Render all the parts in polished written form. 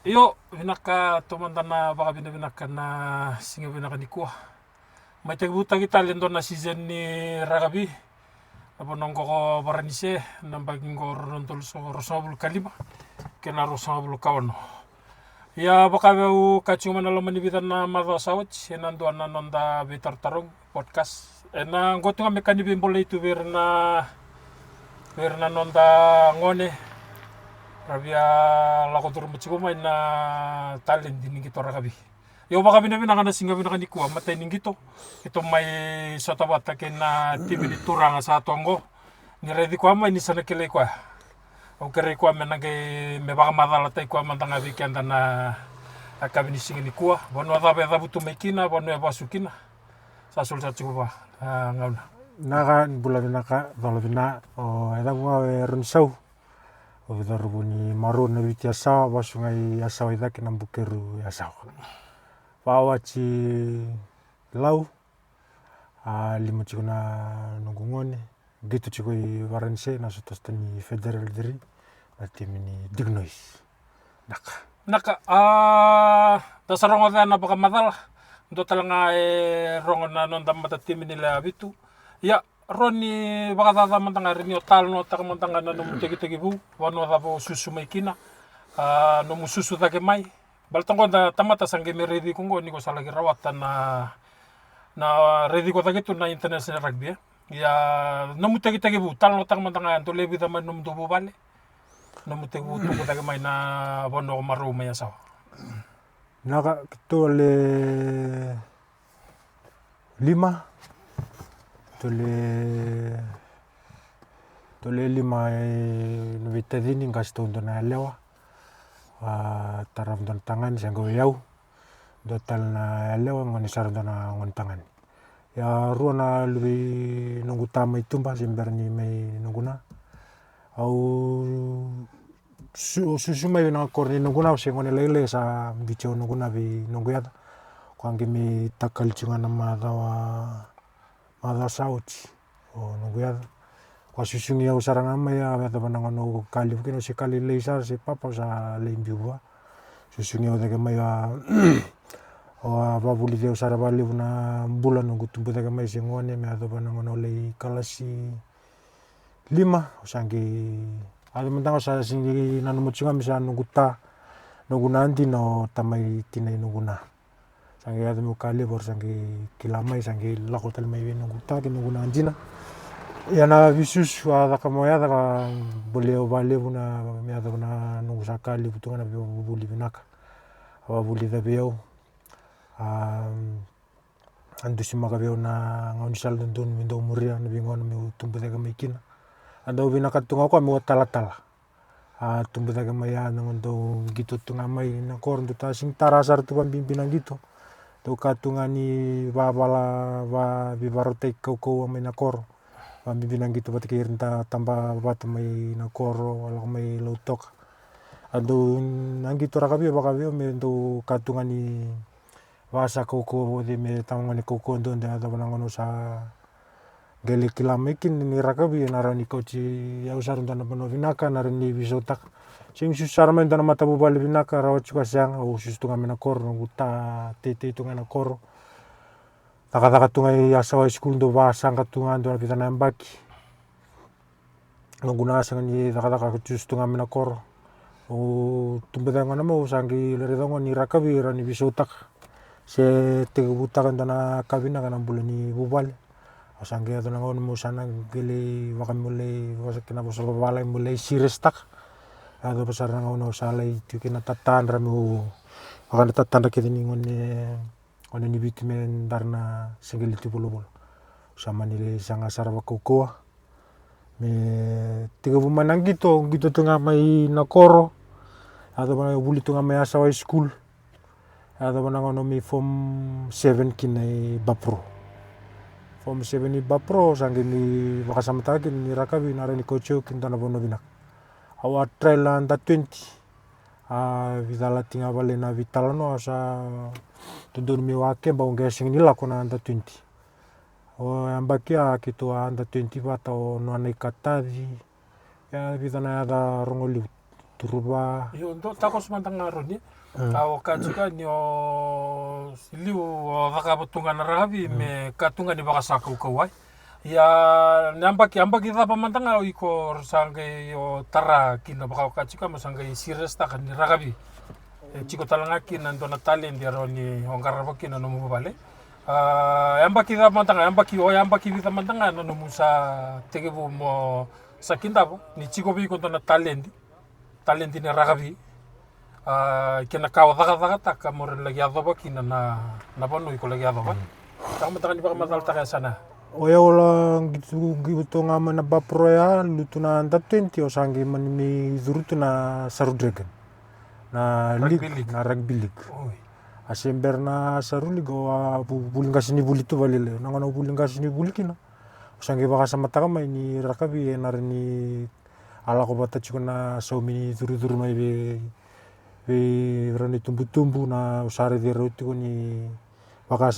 Iyo, vinaka tomantana baka vinaka na singa vinaka ni kuah. May tagbuta kita lendo na season ni ragabi. Naponong ko baranise nang baging ko rontol so rosabul kalima. Kena rosabul kawan. Ya baka veu kacuma na laman ibitan na madho sawat senando na nonda betar tarong podcast. Na gotunga mekani bimbole itu verna nonda ngone. Rabia lako turun beciko may na talent din kita ragabi. Yo baka binabina kana singa bina kanikua matay ning gito. Ito may sotabata na tibi ni turanga sa tongo. Ni ready ko may ni sana kile ko. O kere ko men nage me baka madala tay ko mantanga weekend na akabini singa ni kuah. Bono ada be butu mekina bono ya basukina. Sa sul sa chuba ngauna. Naka bula binaka dolo bina o eda ngwa runsau. O vidarubuni maru na biti asawa basungai asawa ida kena bukeru asawa. Pawachi lau lima cikuna nungungone gitu cikui waranse na sotostani federal diri berarti mini dignois Naka dasarong na baka madala. Ndo talanga rongo na nonda matatimi nila bitu. Ya Roni baka tata mantanga rini o tal no taka mantanga na nomu tegi bu wano po susu mai kina nomu susu take mai baltongo da tamata sange me ready kongo ni ko salagi rawatan na ready ko tagitu na international rugby ya nomu tegi bu tal no taka mantanga to lebi da mai nomu do bale nomu tegi bu to take mai na bono maru mai sawa naka kitole lima tole lima novitadini ngas tondo na lewa taram don tangan sanggo yau dotal na lewa ngoni sar don ngon tangan ya ruana lubi nunggu tama itumba semberni mai nungguna au susu mai na korni nungguna sengone lele sa bicho nungguna bi nunggu yata kwangi mi takal chungana mada sauti o nunggu yata kwa susungi au sarang ama ya beta panangan no kali mungkin si kali leisa si papa sa leimbiwa susungi au teke mai o babuli teo sarabali una bulan nunggu tumpu teke mai singone me atau panangan no lei kalasi 5 sangki ada mentang sa singi nanu mucunga misa nunggu nunggu nanti no tamai tinai nunggu na sangki ada mukali bor sangki kilamai sangki lakotal mai nunggu ki nunggu nanti na ya na visus ada kamoya ada boleh bale buna me ada buna nunggu sakali butungan na buli binaka apa buli da beo andu simaka beo na ngauni sal dun mindo muria na bingon me tumpu teka mekina anda binaka tunga ko me tala tumpu teka maya nang ndo gitu tunga mai na kor ndu tasing tarasar tu pimpinan gitu to katungani babala bibarote kau mai na kor pimpinan gitu bat kirinta tambah bat mai na koro wala mai lautok ado nang gitu rakabi baka bio me ndo katungani wasa kau de me tangani kau ndo nda ada banangono sa gele kilamekin ni rakabi narani koci ya usar ndo na binaka narani bisotak sing susar men dana mata bubal binaka rawat juga siang o sustunga mena kor nguta tete tunga na kor taka tunga ya sawa school ndo wasa katunga ndo na bitana mbaki nunguna sangani taka sustunga mena kor o tumbeda ngana mo sangi leredongo ni rakabi rani bisotak se tege butak ndana kabina kana bulani bubal sangi ato na ngono mo sana gele wakamule wasakina bosolo balai mulai sirestak ato pasar na ngono salai tukina tatandra mo wakana tatandra kita ni ngone ni bitumen darna segel itu bolo sama nile sanga sarwa kokoa me tiga bumanang gitu tengah mai nakoro ato bana buli tengah mai asawa school ato bana ngono mi form 7 kinai bapro form 7 ni bapro sangi ni wakasama taki ni rakabi narani kocho kintana bono binak awa trail anda 20 vidala tinga bale na vitala no asa tudun mi wake ba ungesing nila kona anda 20 o ambakia kitu anda 20 bata o no anai katadi ya vidana ada rongoli turuba Yo ndo takos mantanga roni Au kajuka ni o liu o vakabutunga na ragabi me katunga ni bakasaka ukawai. Ya ambaki thapa mantanga iko sange yo tara kina baka kajuka masanga siresta kan ni ragabi. Chiko talanga kina ndona talent ya roni ongarabo kina no mubale. Ambaki thapa mantanga ambaki thapa mantanga no musa tegebu mo sakindabo ni chiko bi ko ndona talent ni ragabi. Kena kau daga taka mor lagi adoba kina na bono iko lagi adoba. Kamu takan iba matal taka sana. Oya ola gitu ngama na baproya lutuna anda 20 o sangi manimi zurutu na Sarudragon. Na rugby league. Asember na saruli go buling kasini buli tu valile. Nangana buling kasini buli kina. Sangi baka sama taka mai ni rakabi narini ala ko bata chikona saumi zuru mai be rani tumbu na usare de roti ko ni baka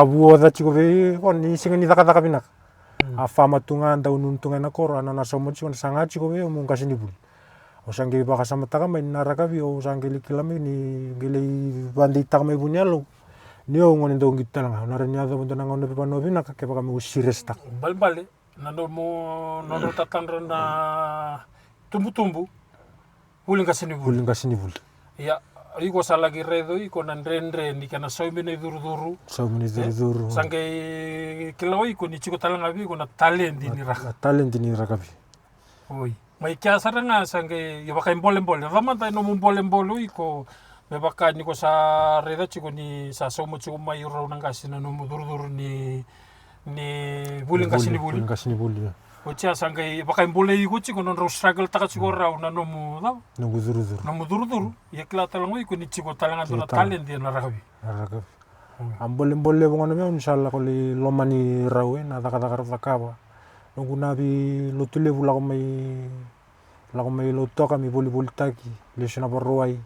buoda chiko be kon ni singa ni taka binak. Afama tunga daunun tunga na kor ana na somo chiko sanga chiko be mung kasini buli. Osangi baka sama taka mai na rakabi o sangi likilame ni gele bandi taka mai bunyalo. Nio ngoni ndo ngitala na rani ada bunda ngono pe panobi na ke baka me usires tak. Bal nando mo nono tatandra na tumbu buling kasini buli. Ya iko salagi redo iko nandrendre ni kana saumine duru. Sange kilawo iko ni chiko talanga bi iko na talent ni rakabi. Oi. Mai kya saranga sange yo baka mbole. Ramanta no mbole iko me baka ni ko sa reda chiko ni sa somo chiko mai ro nanga sina no duru ni buling kasini buli. Ocha sangai baka mbole iko chiko non ro struggle taka chiko rau na no duru. Ya kila talango iko ni chiko talanga dona talent dia na rakabi. Ambole bongono me inshallah ko li lomani rawe na taka rakawa. Nungu nabi lotule bula ko mai lotoka mi boli taki lesona barroai.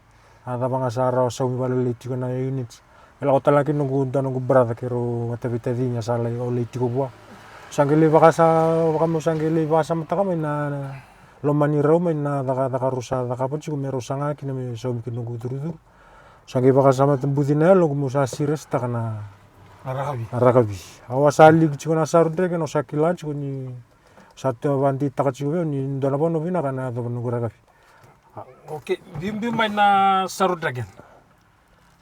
Ada banga sara saumi bale chiko na units. Ela ko talaki nungu brother kero matavita dinya sala o le chiko bua. Sangele baka sangele basa mataka mai na lomani raw mai na daka rusa daka pa chiko mero sanga kina me saumi kinungu duru. Sangele baka sama tembudina lo musa sires taka na rakabi. Awasali chiko na Sarudragon o sakila chiko ni satu bandi taka chiko ni ndona bono bina kana do nungu rakabi. Oke, bimbi mai na Sarudragon.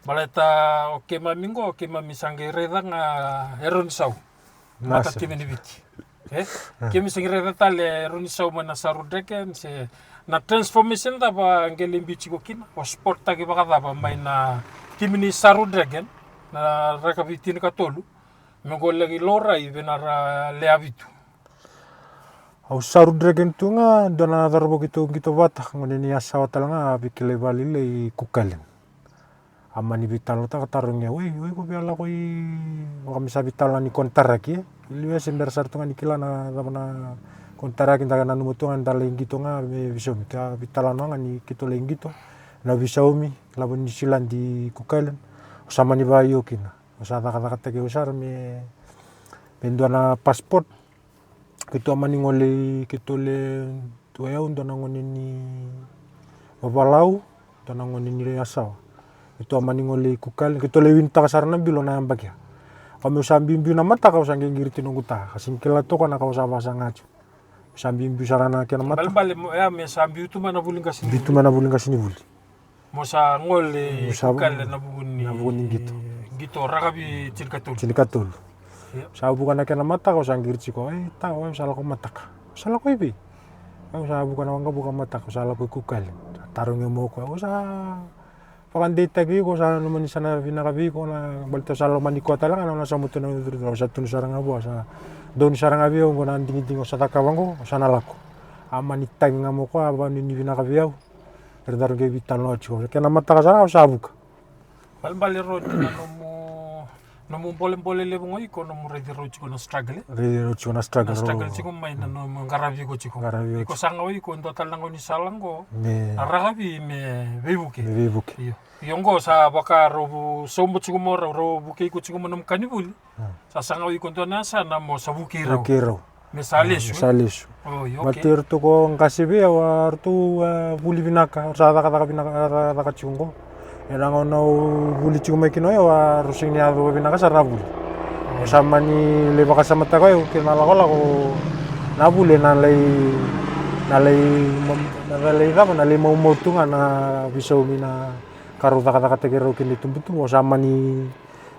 Baleta oke mamingo mami sange reda nga eron sau. Mata kimeni biti. Kimi sange reda tale eron sau mana Sarudragon se na transformation da ba ngele bichi ko kina o sport tagi baka da ba mai na kimeni Sarudragon na rakabiti ni katolu. Mengo lagi lora i benara leabitu. Au Sarudragon tu nga dona darbo gitu bata ngone ni asawa talanga bikile balile kukalen. Amani bitalo ta tarungnya we ko biala ko kami sa bitalo ni kontaraki liwe sember sartu ngani kilana na kontaraki ndaga nanu mutungan dalengi to nga me bisomi ka bitalo ngani kito lengi to na bisomi labon ni silandi kukalen sama ni bayo kina usada kata ke usar me bendona pasport kito amani ngole kito le tuaya undona ngone ni babalau dona ngone ni asawa. Itu amani ngole kukal kito le winta kasarna bilo na ambakya. Kami usambimbi na mata ka usange ngiriti nunguta. Kasingkila to kana ka usaba sangachu. Usambimbi sarana kena mata. Bal ya me sambi itu mana buling kasini. Bitu mana buling kasini buli. Mosa ngole kukal na buguni gitu. Gitu rakabi cilikatul. Sabu kana kena mata ka usange ngiriti ko tahu salah ko mata ka. Salah ko ibi. Sabu kana wanga buka mata ka salah ko kukal. Tarungnya mo ko pakan data ko sa naman sana vinakabi ko na balta sa lomani ko talaga na sa muto na sa tun sarang abo sa don sarang abi ko na dingiding sa takawang ko sa nalako amani tang nga mo ko aba ni vinakabi awerdar ge bitan lo chiko kena mata ka sa sabuka bal road no mo bole le mo iko no mo ready road chiko na struggle chiko mai na no ngarabi ko chiko ko sanga iko ndo talango ni salango ragabi me bebuke yongo sa baka robu sombo chiko mo robu ke ko chiko mo nam kanibul sa sanga iko ndo na sa na mo sabuki raw Mesalesu. Mesalesu. Oh, okay. Matir tu ko ngkasibi war tu buli binaka sa kata binaka chungo. Elang ono buli chungo kino ya war rusing ni ado binaka sarna buli. Sama ni leba kasama ta ko kinala ko lako nabule nalay mau motunga na biso mina karuta kata kero kini tumbutu mo sama ni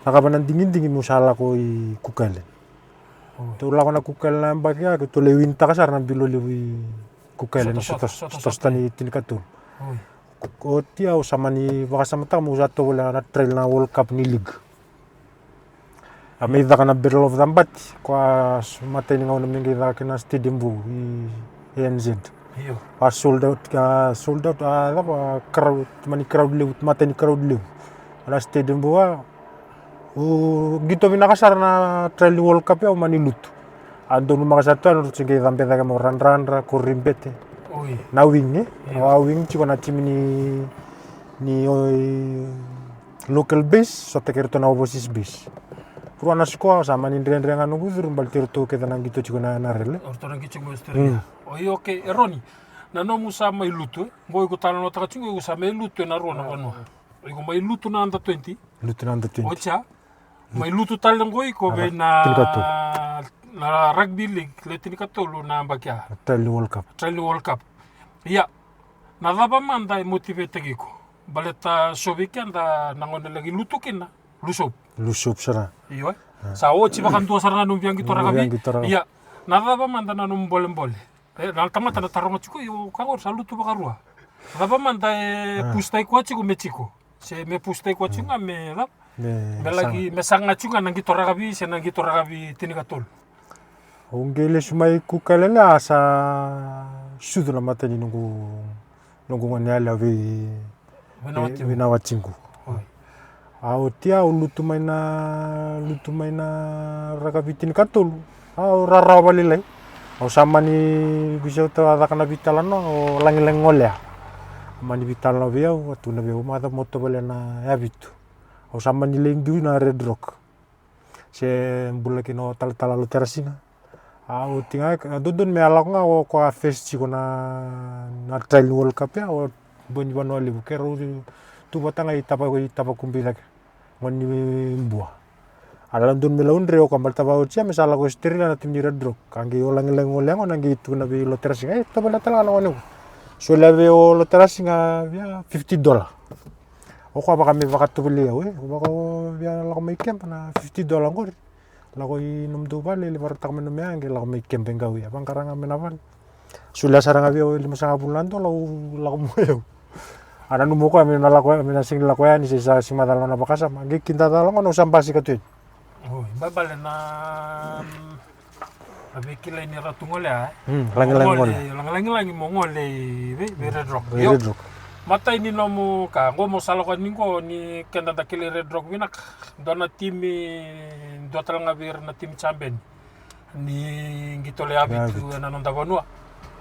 nakabanan dingin mo sala ko i kukalen. Tu la kona kukalen bagia to lewin ta kasar na bilo lewi kukalen sos tani tinikatul. Ko tia sama ni wakasama ta mo sato wala na trail na World Cup ni league. Amida kana Battle of the Ambat kwa matay ni ngaw namin kita kina stadium bu i ANZ. Iyo. Pas sold out crowd lew matay ni crowd lew. Ala stadium bu gito binakasar na trail World Cup ya manilut. Ando no makasar to ano sige dampe daga mo ranra kurimbete. Oi. Na wing wing chiko na team ni local base so tekerto na overseas base. Ruana sikoa sama ni ndrenga no guzur baltir to ke tanang gitu chiko na rele. Ortona kichungo Australia. Oi, okay. Eroni. Na no musa mai lutu. Ngoi ko tala no takachungo ko sa mai lutu na rona kono. Oi ko mai lutu na under 20. Lutu na under 20. Ocha. Mai lutu tala ngoi ko be na rugby league le tinikatolo na bakia. Trail World Cup. Trail World Cup. Iya. Na daba manda motivate giko. Baleta sobiki anda nangone lagi lutu kina. Lusop sana. Iyo. Sa o chiba kan tua saranga nung biang gitu ragabi. Iya. Nada ba manda na nung bolem. Na tama tana taronga chiko yo kangor sa lutu bakarua. Nada manda pustai kwa chiko me chiko. Se me pustai kwa chunga me la. Me lagi me sanga chunga nang gitu ragabi se nang gitu ragabi tinikatol. Ongele sumai kukalela sa sudu na mata ni nungu nganyala winawachingu. Au tia lutu mai na ragabi tinikatol. Au rara balilai. Au sama ni bisa ta kana bitalan no lang ngolea. Mani bitalan bia watu na bia mata moto balena ya bitu. Au sama ni lendu na Red Rock. Se bulakino tal lo terasina. Au tinga dudun me alak nga o ko festi ko na trail World Cup ya o boni bano ali bukero tu batanga itapa kumbila ngoni mbua. Ala dun me laundre o kambal taba o cia misala ko sterila na tim ni Red Rock. Kangi olang ngolengo nangi itu na bi lo terasina to bala tala ngoni. So lave o lo terasina ya $50. O ko baka me baka to beli we baka ya la ko may camp na $50 ngor. La ko inum do bale le barta kami me ange la ko may camp ngaw ya bang karanga menaval. Sula saranga bi o 5 bulan to la ko moyo. Ana numo ko me na la ko me na sing la ko ya ni sa simadala na bakasa magi kinta talo no sambasi ka tu. Oh, babale na abe kila ni ratu ngole ha. Langi mongole be Red Rock. Red Rock. Mata ini nomu ka ngomo saloko ningo ni kenda da kile Red Rock winak dona timi dotal ngabir na tim champion ni ngitole abitu na nonda bonua.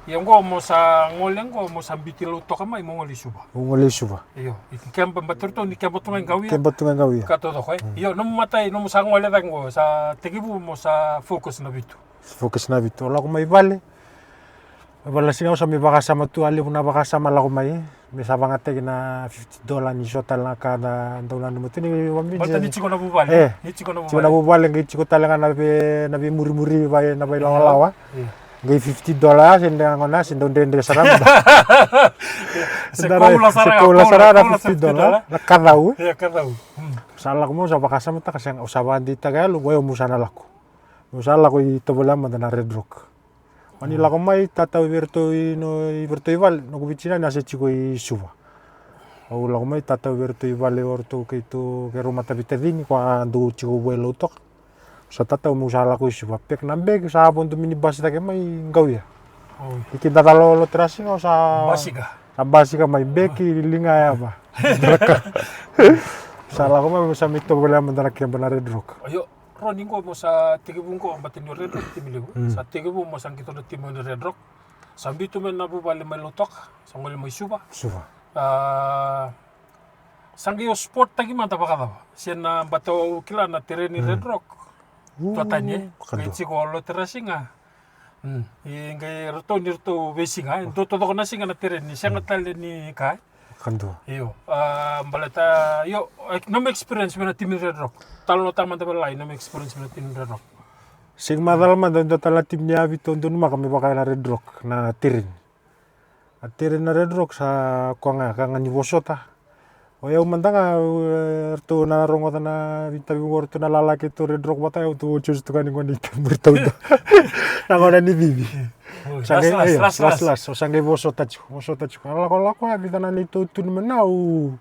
Yang mo sa ngolengo mo sa bitilo to kama mongoli suba. Mongoli suba. Iyo, ikemba baturto ni kemba tungan gawi. Kemba tungan gawi. Kato to iyo nomu matai nomu sa ngole dango sa tegibu mo sa focus na bitu. Focus na bitu. La ko may bale. Bala singaw sa mi bakasa matu ali na bakasa mala ko may. Me sabang ate na $50 ni total na kada ndaulan mo tini wambi. Balta ni chiko na bubale. Ni chiko na bubale ngi chiko talanga na be muri bay na bay lawa. Ngi $50 senda ngona senda ndende saramba. Sekolah sarana $50 na kadau. Ya kadau. Sala ko mo sa bakasa mata kasi ang usaban di Tagalog wayo mo sana lako. Musala ko itobola na Red Rock. Manila ko may tataw virto ival no kubichina na se chiko i suba. O la ko may tataw virto ivale orto ke rumah tabitadini ko ando chiko vuelo tok. Sa tataw mo sala ko suba pek nambe sa hapon to minibus ta ke may ngawya. Oh. Ikinta talo lo trasing o sa basika. Sa basika may beki linga ya ba. Sala ko may sa mito wala man dara ke Red Rock. Ayo. Running ko mo sa tigibung ko ang batin yung Red Rock timiligo. Sa tigibung mo sang kito na timo ng Red Rock. Sambi to men nabubali may lutok. Sangol may suba. Suba. Sanggi yung sport tagi man taba kada. Siya na bato kila na tire ni Red Rock. Tuatanya. Kaya si ko lo terasi nga. Ingai rto vesinga ndo todo na singa na tereni sanga tale ni kai. Kandu. Iyo. Baleta yo no experience mena tim Red Rock. Talo no tamanta belai no experience mena tim Red Rock. Sing madal man do tala tim ni abito ndo numa kami baka na Red Rock na tirin. A tirin na Red Rock sa kuanga kanga ni Vosota. O ya umandanga to na rongo na vitabi wor to na lalaki to Red Rock bata yo to choose to kani ngoni bertau to. Na ngona ni bibi. Sange las. O sange Vosota chu. Ala ko abita na ni to tun menau.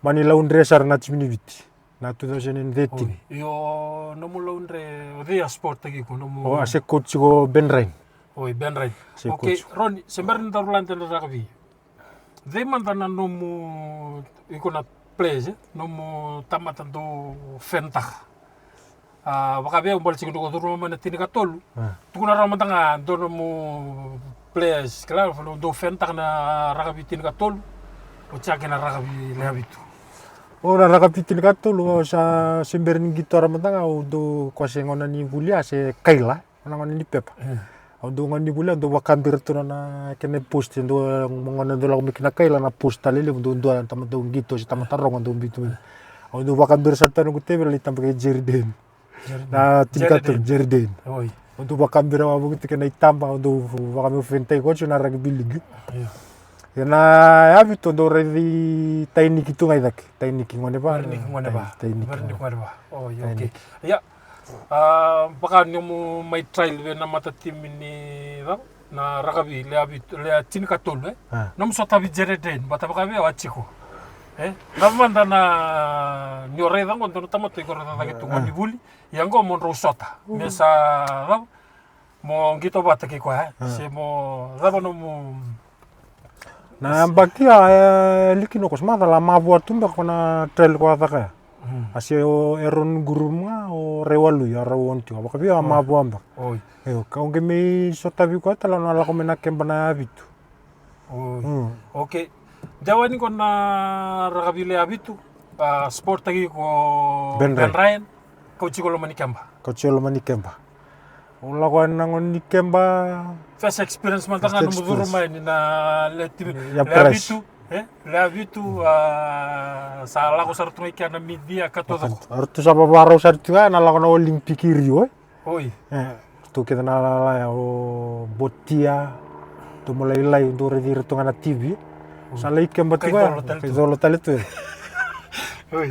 Manila undresar na chimini viti. Na 2013. Yo no mo laundre dia sport tagi ko no mo. O ase coach go Ben Rain. Oi Ben Rain. Okay, Ron, sembarin darulante na rugby. They mandana no mo ikona plays no mo tamatan do fentah. Baka be umbal sing do duro mana tinika tolu. Tukuna ramantanga do no mo plays claro do fentah na rugby tinika tolu. O chake na rugby le habitu. Ora rugby tinika tolu sa sembarin gitu ramantanga do kwase ngona ni bulia se kaila ngona ni pepa. Do ngoni bulan do wakambir to na kene post do ngona do lagu mikina kaila na post talele do tama do gitu si tama tarong do bitu. Do wakambir sa tanu gutebe li tambe Jerden. Na tingkat Jerden. Oi. Do wakambir wa bugi kene tamba do wakami fente ko na rugby league. Ya na habito do revi taini kitu ngai dak. Taini ngone ba. Taini ngone ba. Oh, okay. Ya. Baka nyo may trial na matatim ni na rugby le tin katol nom so tabi Jereden bata baka be wachiko namanda na nyore dang on tamato ko rata gitu ngoni buli yango mon rosota mesa mo ngito bata ki ko se mo no mo na bakia likino ko smada la mavua tumba kona trail ko ataka asio eron gurumga o rewalu ya rawon tu apa kabia ma buamba oi kau gemi sota bi ko tala na la ko mena kembana habitu okay jawani ko na rugby le habitu sport tagi ko Ben Ryan ko chikolo mani kemba ola ko nangon ni kemba first experience man tanga no muduru mai na le habitu le habitu sala ko sartu mai kana media katodo artu sapa baro sartu na la ko olimpiki rio oi tu kita na la o botia tu mulai do redir tu ngana TV salai kemba tu ka zolo taletu oi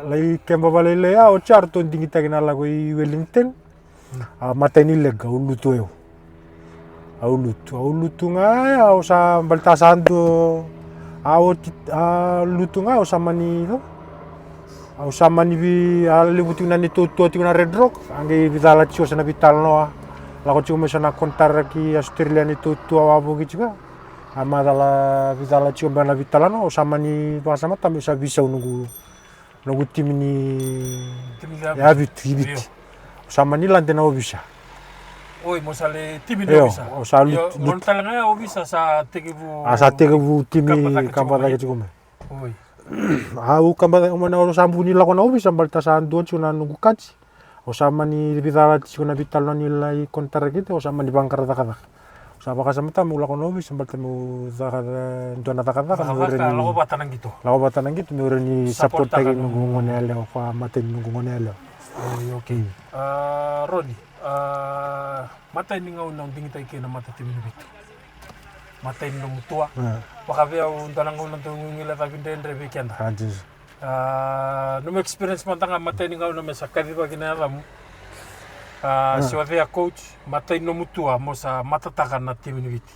lai kemba balele ya o charto ndingita kina la ko i Wellington mateni lega ulutu eu aulutu nga au sa baltasando lutu nga au samani vi alibutu na ni to na Red Rock ange vidala chio sana vital noa la ko chio mesana kontar ki Australia ni to awu gitu amadala vidala chio bana vitalano au samani pasama tambe sa bisa nunggu tim ni ya bit sama ni lantena obisa. Oi, mosale timi no bisa. O salu. Mon talanga obisa sa tegebu. Asa tegebu timi kambada ke chikume. Oi. Au kambada umana o sambuni la kona obisa balta sa ando chuna nungu kachi. O sama ni bidala chuna bitalo ni lai kontar gitu o sama ni bangkar takada. Sa baka sama tamu la kona obisa balta mu zakada ndona takada kan ureni. Lago batanan gitu. Lago batanan gitu ureni support tagi nungu ngonele o fa maten nungu ngonele. Oh, okay. Roni, mata ini ngau nang tinggi taiki na mata tim bitu. Mata ini nang mutua. Wakabe au ntanang ngau nang ngila tapi ndendre weekend. Hadis. Num experience mantanga mata ini ngau na mesa kadi bagi na ramu. Siwavea coach mata ini mutua mosa mata taka na tim bitu.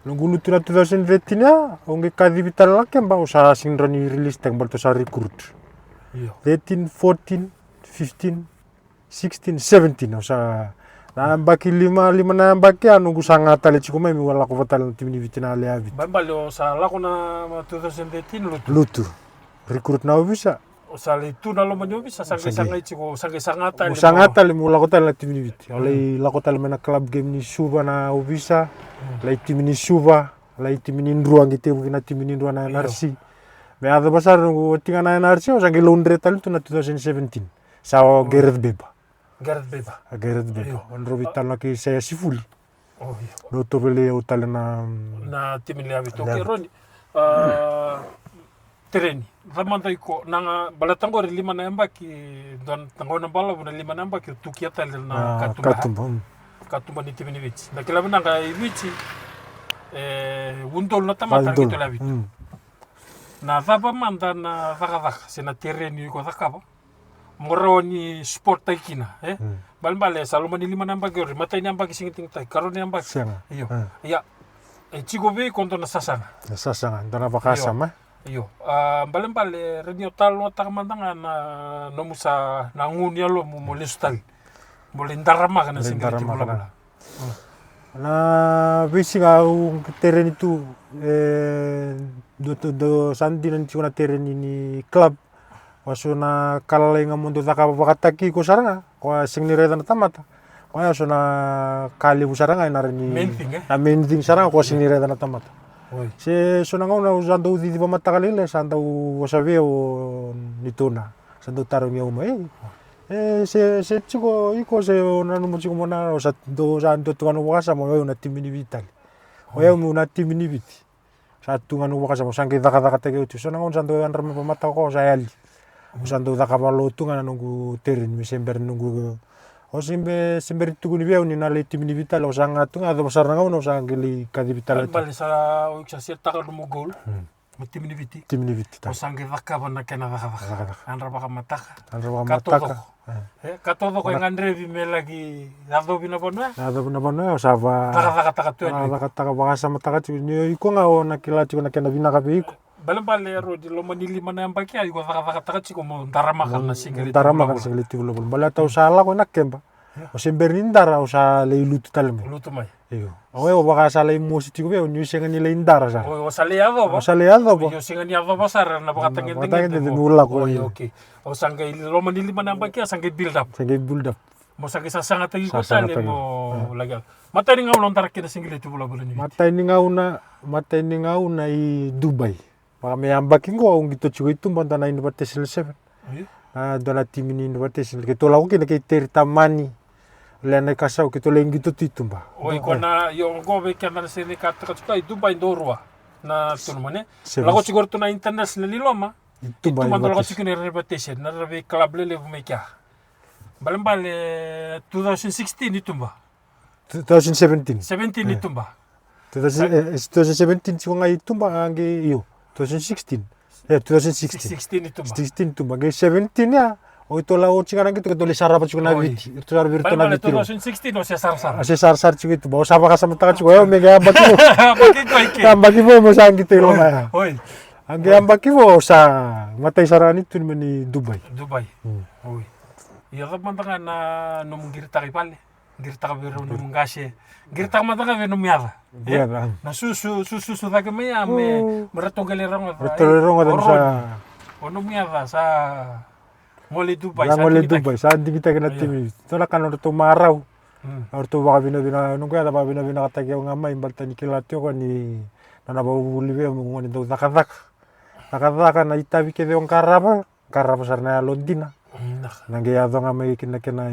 Nunggu lutu na 2013 ya, onge kadi vital lake mbau sa sinroni release tang balto sa recruit. 13, 14, 15, 16, 17 sa na baki lima na baki nunggu sanga tale chikuma mi wala ko fatal timini vitina le habit bambalo sa la ko na 2013 lutu recruit na obisa o sa le tu na lo manyo bisa sanga chiko sanga tale mo la ko tale timini vit ole la ko tale mena club game ni suba na obisa la timini suba la timini ndruang gite bukina timini ndruang na NRC me ada basar nunggu tinga na NRC o sangi Londre tale tu na 2017 sa Gareth Beba Gareth Bale ba? Gareth Bale. Andro vitala ki saya sifuri. Oh iya. Lo topele utale Na tim ni abi to ke Roni. Tereni. Ramanda iko nanga balatango re lima na mbaki don tango na bala buna lima na mbaki tukia tale na katumba. Katumba ni tim ni vici. Na kila bana ga vici undol na tamata gitu la vici. Na thaba manda na thaka sena tereni ko thaka ba. Moroni sport taikina balbale saloma ni lima namba gori mata ni ambaki singiting tai karoni ambaki iyo ya chigobe konto na sasanga ndana bakasa ma iyo balbale renio talo takamandanga na nomusa na nguni alo mo lestal mo lendarama kana singati bola na bisinga tereni tu do sandina ni chuna tereni ni club wasuna kalalenga mundo taka bakataki ko saranga ko singnireda na tamata ko wasuna kali busaranga na ni main thing saranga ko singnireda na tamata se sona ngona usando di pamatakale sanda wasaveo nituna sanda taro mi uma se chico iko se na no chico mona o sa do sando tuano wasa mo na timini vitali o na timini viti sa tuano wasa mo sangi daka teke utu sona ngona sando andra pamata ko sa yali usando daka balotu ngana nunggu terin sember nunggu o sember tu ni ni na le timini vital o sanga tu ngado saranga no sangeli kadi vital bale sa o xa serta mo gol mo timini viti o sangi daka bana kena daka andra baka mataka katodo ko ngandre vi me lagi dado bina bona o sava daka tu daka baka sama taka tu ni iko nga o na kila tu na kena bina ka biko balembale ro di loma ni lima na mbaki ay ko taka chiko mo darama kan na singeli tibula bala taw sala ko nakemba o semberin dara o sa le lutu talme lutu mai iyo o baka sala mo siti ko be o nyusenga ni le indara sa o sale ado ba yo singa ni ado ba sar na baka tangende mula ko okay o sangay loma ni lima na mbaki sangay build up mo sangay sasanga tagi ko sale mo lagal matay nga ulon tarak na singeli tibula ni matay nga una i Dubai kami ambaki ngo ang gito chigo itu banda na invitation 7 dona timini invitation ke tola ko kina ke tamani le na kasau ke tola ngito titumba oi kona yo go be kana se ni katka tskai Dubai ndorwa na tunmane lago chigor tuna international liloma Itumba lago chikune invitation na rabe club le mekya balembale 2016 itumba 2017 itumba 2017 chigo nga itumba ange iyo 2016 itumba ge 17 ya o itola o chingana gitu ketole sarapa chikuna viti itola virtu na viti 2016 o se sar chiku itu bawa sapa kasama taka chiku yo mega ambaki mo sangi telo na oi ange ambaki mo sa matai sarani tu ni Dubai oi ya kapantanga na numungirita kipale girta ka biro numungase girta mataka ve numiava na susu dake me meratongele ronga dan sa ono miava sa mole Dubai sa andi kita kena timi tola kan orto marau orto baka bina nunggu ada baka bina katake nga mai balta ni kilatio ko ni nana ba ulive mo ngoni do dakadak na itabi ke de on karaba sarna Londina nange ado nga mai kina na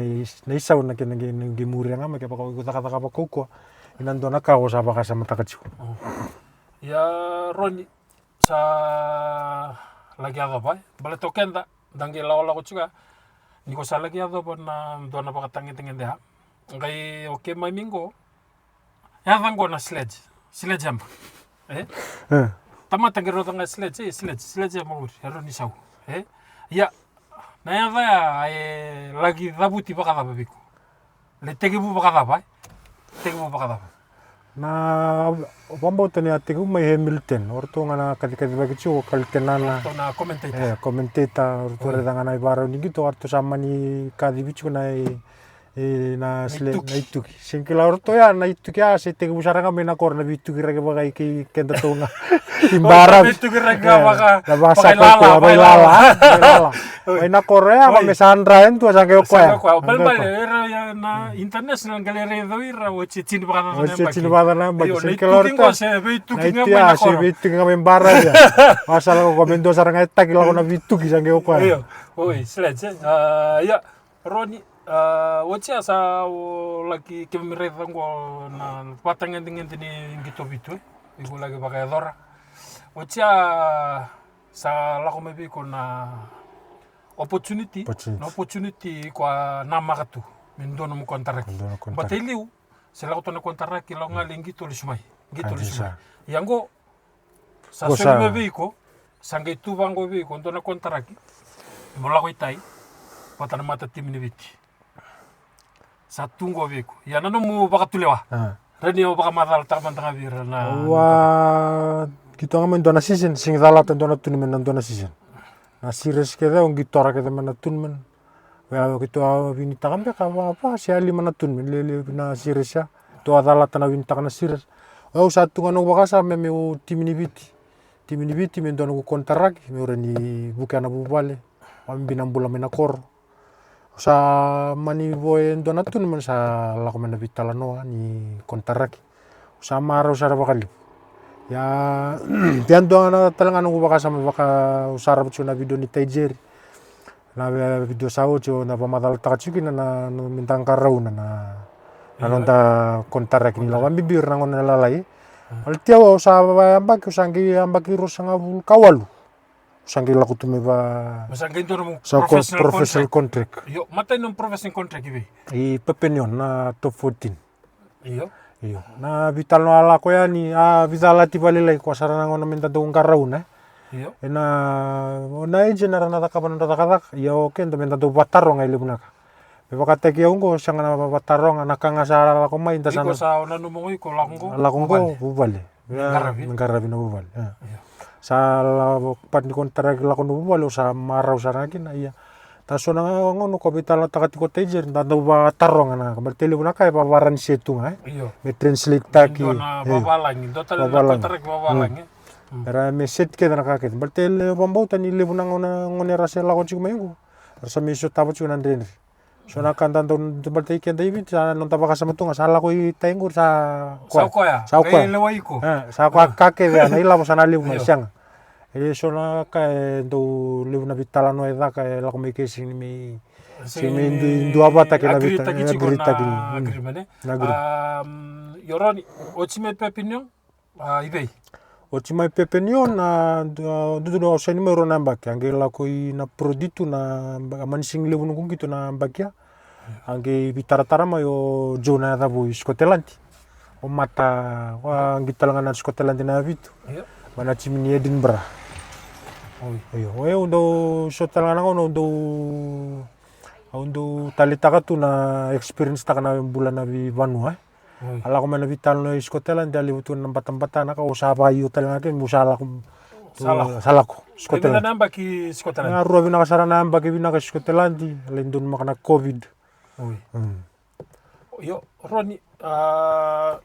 isaw na kina gimuri nga mai ke pako taka pa koko inando na ka sa baka sa matakachu ya Roni sa lagi ado ba bale tokenda dange lawa chuga niko sa lagi ado ba na dona baka tangi de ha ngai oke mai mingo ya vango na sledge amba tama tangero tanga sledge amba Roni saw ya na ya lagi dabuti baka da biko le tegebu baka da na bambo tani atiku mai Hamilton orto ngana kadi bagi chu kaltenana na commentator orto redanga na ibaro ni gitu orto samani kadi bichu na na itu singkila orto ya na itu ya se tegebu saranga mena korna bitu kira bagai ki kenda tonga imbaran bitu kira baka lala na Korea kami Sandra itu sange ko ya balbale na international gallery do ira o chini baka na bagi singkila orto bitu kinga membara ya masala ko komendo saranga takila ko na bitu ki sange ko oi sledge ya Roni Wacha sa lagi kemireta ngo na patangan dengan tini gitu bitu. Iku lagi pakai dora. Wacha sa lako mebi ko na opportunity. Na opportunity kwa namakatu. Mindono mo kontarak. Batiliu. Sila ko to na kontarak ilo nga lingi to lismay. Gitu lismay. Yango sa sila mebi ko sangay tubango mebi ko na kontarak. Mula ko itay. Patana mata tim ni biti. Sa tunggu beku. Ya nanu mu baka tulewa. Reni o baka matal tak mantanga bira na. Wa gitu ngamen dona season sing dalat dona tunmen dona season. Na series keda on gitu ora keda mana tunmen. Wa gitu bini takam be ka apa si ali mana tunmen le na series ya. To dalat na bini takana series. O satu ngano baka sa me timini biti. Timini biti men dona ko kontrak me reni bukana bubale. Am binambula mena kor. Sa mani boy dona tun man sa lako mena vitala noa ni kontaraki sa maro sa bakali ya tian dona talangan ko baka sama baka usara na video ni Tiger na video sao jo na pamadal takachuki na mintang karau na nonta kontaraki ni lawan bibir na ngona lalai al tiawa sa ambaki usangi ambaki rusanga kawalu Sangki laku tu meba. Masangki itu nemu professional contract. Yo, mata nemu professional contract ibe. I pepenion na top 14. Iyo. Iyo. Na vital no ala ko yani vital ati balilay ko sarana ngona menta dong karauna. Iyo. Na genera na takapan na takatak. Iyo ken to menta do batarong ay libunaka. Beba kateki ungo sanga na batarong anakanga sa ala ko mai intasana. Iko sa nanu mo ko lakungo. Lakungo bubale. Ngarabi na bubale. Sa pat ni kontrak lakon bubalo sa maraw sa nakin iya taso na ngono ko bital na takati ko Tiger nda ba tarong na bertele na kay babaran setu nga me translate taki babalang do tal kontrak babalang era me set ke na kaket bertele pambauta ni lebu na ngone rasa lakon ci mayo rasa me so tabo ci nan den so na kan tanto bertele ke David sa non tabaka sa matunga sa lako itengur sa ko ya lewai ko sa ko kake ya na ila mo sa naliw na siyang so na ka do lebu na vitala no eda ka lako me ke sin me ndu abata ke na vitala agrita ki yoroni ochime pepinyo ibei ochime pepinyo na do sa numero na mbak ange lako na produto na manising lebu no gitu na mbakya ange vitara-tara mayo jona da bo Scotland o mata wa ngitalangan na Scotland na vitu mana chimini Edinburgh Oyo undo sotalangan ako undo talitaka tu na experience taka na bulan na Vanua ala ko man na vital no Scotland dali butuan ng batang-bata na ka usapa yu talaga kin musala ko salako Scotland na baki Scotland na ruwa binakasara na baki binaka Scotland alin doon makana COVID yo Ronnie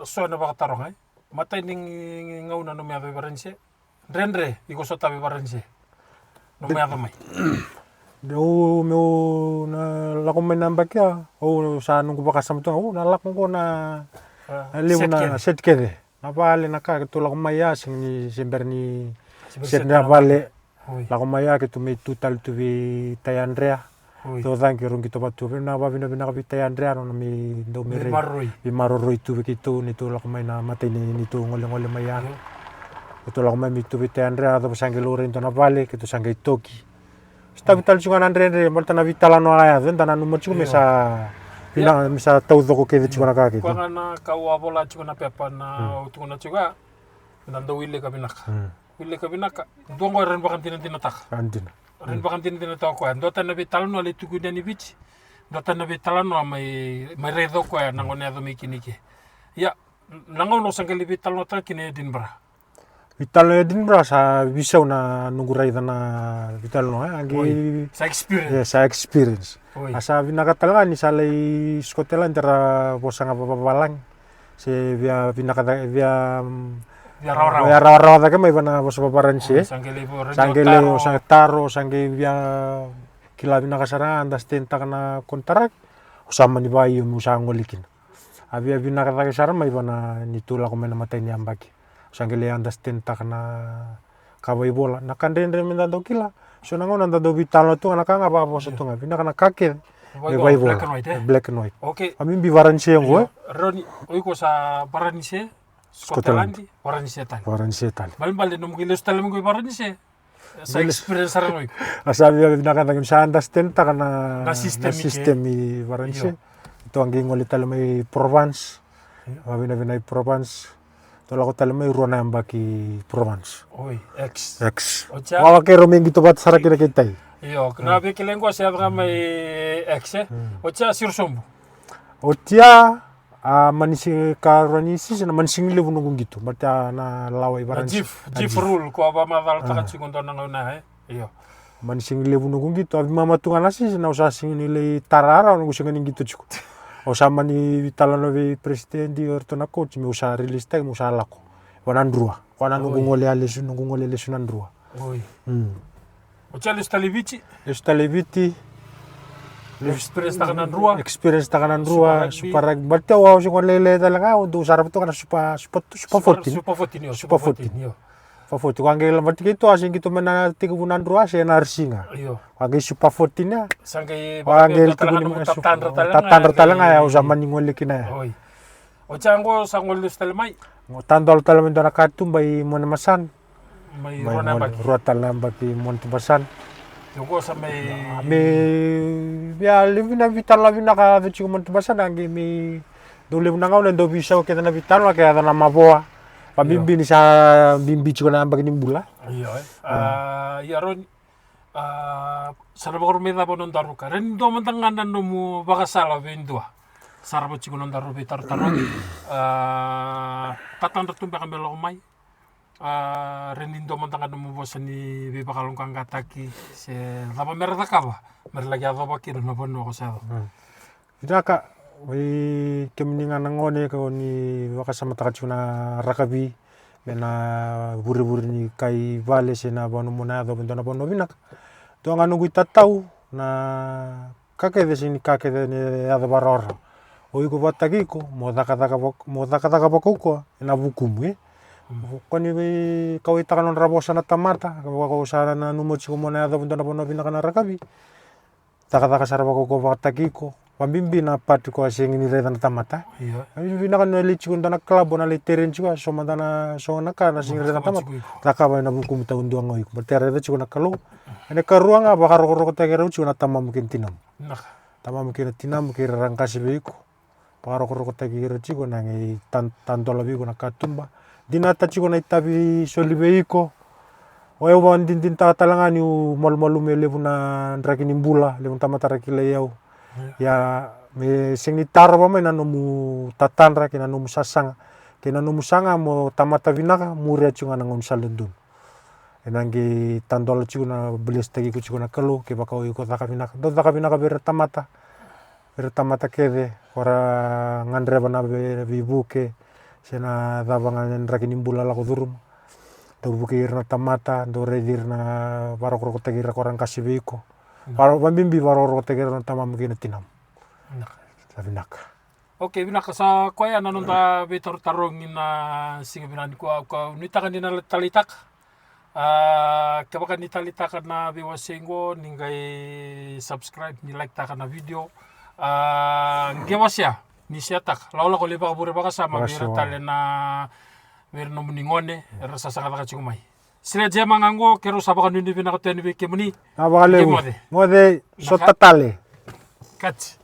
so na baka tarong matay ning ngauna no may barense rendre iko so tabi barense no may may do na lako may nambak ya sa nung baka sa mto na lako ko na lewu na set kede na bale na ka to lako maya sing ni sember ni set na bale lako maya ke to may total to be Tayandrea to thank you kita batu na ba bina ka Tayandrea no mi do mi maroroi to kito nito lako may na matay ni to ngol maya ito lang may mito bite Andrea ato pasangge loren to na bale kito sangge toki sta vital chunga Andrea malta na vitala no aya den na numero chunga mesa pina mesa taudo ko kede chunga ka kito kwa na kawa bola chunga na pepa na utuna chunga nando wile ka binaka dongo ren bakan tin tak andina ren bakan tin tak ko ndota na vital no le tugu ni bich ndota na vital no mai redo ko na ngone ado mikinike ya nangono sangge vital no ta kine Edinburgh Vital Edinburgh sa bisa na nuguray na vital no agi sa experience sa experience asa binakatal ni sa lay Scotland tera posanga papalang se via binakata via rawa ka may bana bos paparan si sangele sa taro sangge via kila binakasara andas tenta kana kontrak usama ni bayi musangolikin avia binakata sara may bana nitula ko may namatay ni ambaki sangele andas tenta kana kawai bola nakandendre minda do kila so nango nanda do vitalo tu anaka nga pa po sa tunga bina kana kake Waigo, black and white, eh? Black and white. Okay. Amimbi Varanse ngo, Roni, oiko sa Varanise, Scotland, Varanise tali. Varanse tali. Bali nung gilos tali mo Varanise. Sa experience rin oiko. Asabi nakatagim sa understand ta kana Na system i Varanse. Ito ang gingol tala may Provence. Abi na binay Provence. Tola ko tala may ruana ambaki Provence. Oi, X. Ocha. Wawa kay romengi to bat sara kina kitay. Iyo, knabe kilengwa siya may X. Ocha sirsombo. Otia manisi karonisi na manising lebu nung gitu. Berarti na laway Varanse. Jif rule ko ba madal takat segundo nang una Iyo. Manising lebu nung gitu. Abi mama tungan nasi na usasing nilai tarara nung usingan gitu cukup. Usama ni talanovi presidenti orto na coach mi usa release tag mi usa lako. Wanandrua. Wanangungole alesu nungungole lesu nandrua. Oi. Ocha Lestaleviti. Experience takanan rua. Super berarti wow sing lele talaga untuk sarap itu kan super 14. Super 14. Super 14. Kung ang berarti gitu asing gitu mana 3 rua saya narsinga. Iyo. Kung super 14 na. Sangkay Wagel tatandra talaga ya usaman ningole kina. Oi. Ocha ngo sangol Lestalmai. Tandol talaga ndo nakatum bay mo namasan. May ruata lambaki Montebasan. Yung sa may ya livina vital la vina ka vichi Montebasan angi mi dole na ngau ndo bisa kita na vital kaya na maboa. Pabimbi ni sa bimbi ko na ambaki nimbula. Iyo yaron sarabor me da bonon daruka. Ren do mantangan no mu bakasala vendua. Sarabo chi ko non daru vitar tarong. Tatanda tumba kamelo mai. Renindo mantangan mo bosa ni bibakalong kang kataki se laba merda kaba merlagi adaba kiro na bono ko sa Idaka we kemninga nangone ko ni wakasama takachuna rakabi mena buri-buri ni kai vale se na bono mona do bendo na bono binak to nganu gui tatau na kakede sini kakede ni adaba roro oi ko batagi ko modaka ko na bukumu Kani kau itakan on rabosa na tamata, kau usara na numutsi ko mona ada na bono bina kana rakabi. Taka saraba ko batagi ko. Pambimbi na pati ko asing ni reda na tamata. Iya. Abi bina kana lichi ko na klabo na literen juga so mandana so na kana sing reda na tamata. Taka ba na buku mita undu ngoi ko. Berarti reda ko na kalo. Ene karuang ba karo ko tege ru na tamam mungkin tinam. Tamam mungkin tinam kira rangkasi beiko. Paro ko tege ru ko na ngi tanto labi ko na katumba. Dinata chiko na itabi solibeiko. Oe wan din tatalanga ni mal-malu me lebu na draki nimbula, lebu tamata rakila yau. Ya me sing ni tarba me nanomu tatanra kina nomu sasanga. Kina nomu sanga mo tamata vinaka muria chunga nangom salundun. Enangi tandola chiko na belis tagi ko chiko na kalu ke bakau iko taka vinaka. Do taka vinaka ber tamata kede ora ngandre bana be bibuke. Sena dabangan raki nimbula la kudurum. Do bukir na tamata, do redir na baro ko tegira korang kasih beiko. Baro bambimbi baro ko tegira na tamam gina tinam. Sabi nak. Okay, binak sa koya nanon ta betor tarong na singa binan ko nita kan dinal talitak. Kabakan ni talitak na biwasengo ningay subscribe ni like ta na video. Ngewasya ni siatak laula ko liba kabure baka sama bira tale na bira no muningone rasa saka ka chumai sila je mangango kero sabaka nindi bina ka teni be kemuni abale mode so tatale kat